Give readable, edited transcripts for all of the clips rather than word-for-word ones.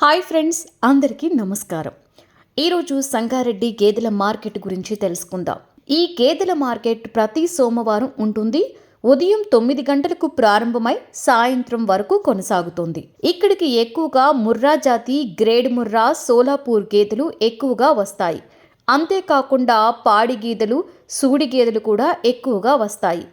Hi friends, అందరికీ నమస్కారం. ఈరోజు సంగారెడ్డి గేదెల మార్కెట్ గురించి తెలుసుకుందాం. ఈ గేదెల మార్కెట్ ప్రతి సోమవారం ఉంటుంది. ఉదయం 9 గంటలకు ప్రారంభమై సాయంత్రం వరకు కొనసాగుతుంది. ఇక్కడికి ఎక్కువగా ముర్రా జాతి, గ్రేడ్ ముర్రా, సోలాపూర్ గేదెలు ఎక్కువగా వస్తాయి. అంతేకాకుండా పాడి గేదెలు, సూడి గేదెలు కూడా ఎక్కువగా వస్తాయి.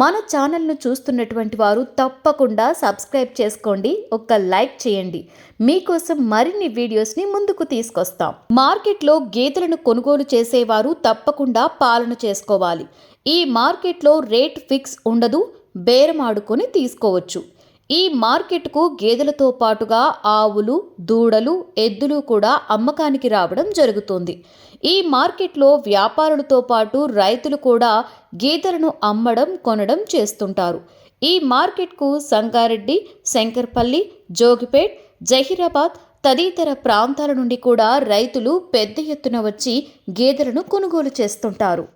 మన ఛానల్ను చూస్తున్నటువంటి వారు తప్పకుండా సబ్స్క్రైబ్ చేసుకోండి, ఒక లైక్ చేయండి. మీకోసం మరిన్ని వీడియోస్ని ముందుకు తీసుకొస్తాం. మార్కెట్లో గేదెలను కొనుగోలు చేసేవారు తప్పకుండా పాలన చేసుకోవాలి. ఈ మార్కెట్లో రేట్ ఫిక్స్ ఉండదు, బేరమాడుకొని తీసుకోవచ్చు. ఈ మార్కెట్కు గేదెలతో పాటుగా ఆవులు, దూడలు, ఎద్దులు కూడా అమ్మకానికి రావడం జరుగుతుంది. ఈ మార్కెట్లో వ్యాపారులతో పాటు రైతులు కూడా గేదెలను అమ్మడం, కొనడం చేస్తుంటారు. ఈ మార్కెట్కు సంగారెడ్డి, శంకర్పల్లి, జోగిపేట్, జహీరాబాద్ తదితర ప్రాంతాల నుండి కూడా రైతులు పెద్ద ఎత్తున వచ్చి గేదెలను కొనుగోలు చేస్తుంటారు.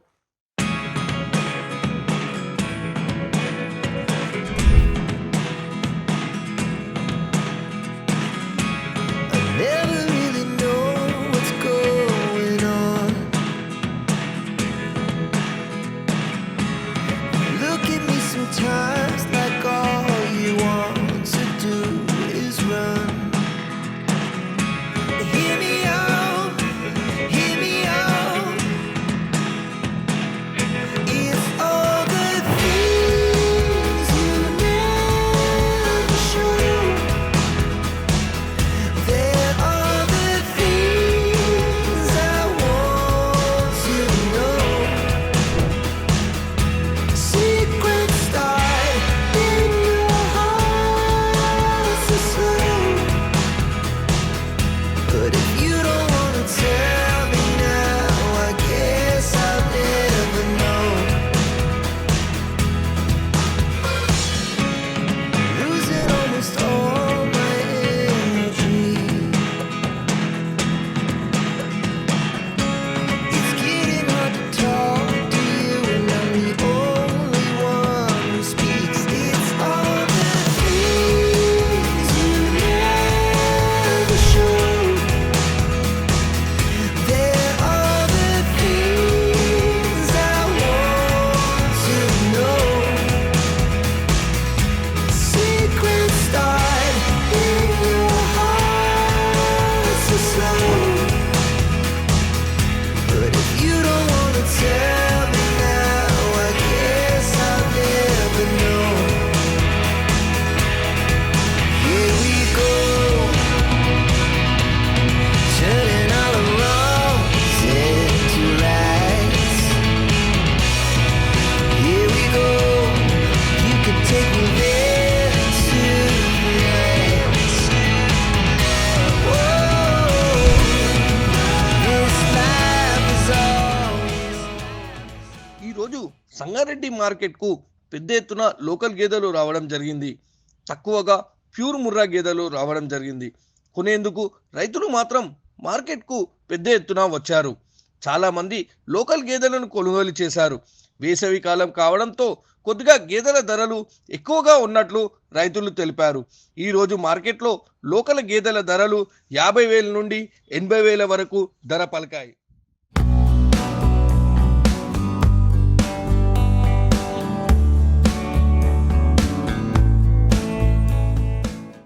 Sometimes like all you want to do is run. Hear me out, hear me out. It's all the things you never show. There are the things I want to know. Secrets ఈరోజు సంగారెడ్డి మార్కెట్కు పెద్ద ఎత్తున local గేదెలు రావడం జరిగింది. తక్కువగా pure Murrah గేదెలు రావడం జరిగింది. కొనేందుకు రైతులు మాత్రం మార్కెట్కు పెద్ద ఎత్తున వచ్చారు. చాలామంది లోకల్ గేదెలను కొనుగోలు చేశారు. వేసవి కాలం కావడంతో కొద్దిగా గేదెల ధరలు ఎక్కువగా ఉన్నట్లు రైతులు తెలిపారు. ఈరోజు మార్కెట్లో లోకల్ గేదెల ధరలు 50,000 నుండి 80,000 వరకు ధర పలికాయి.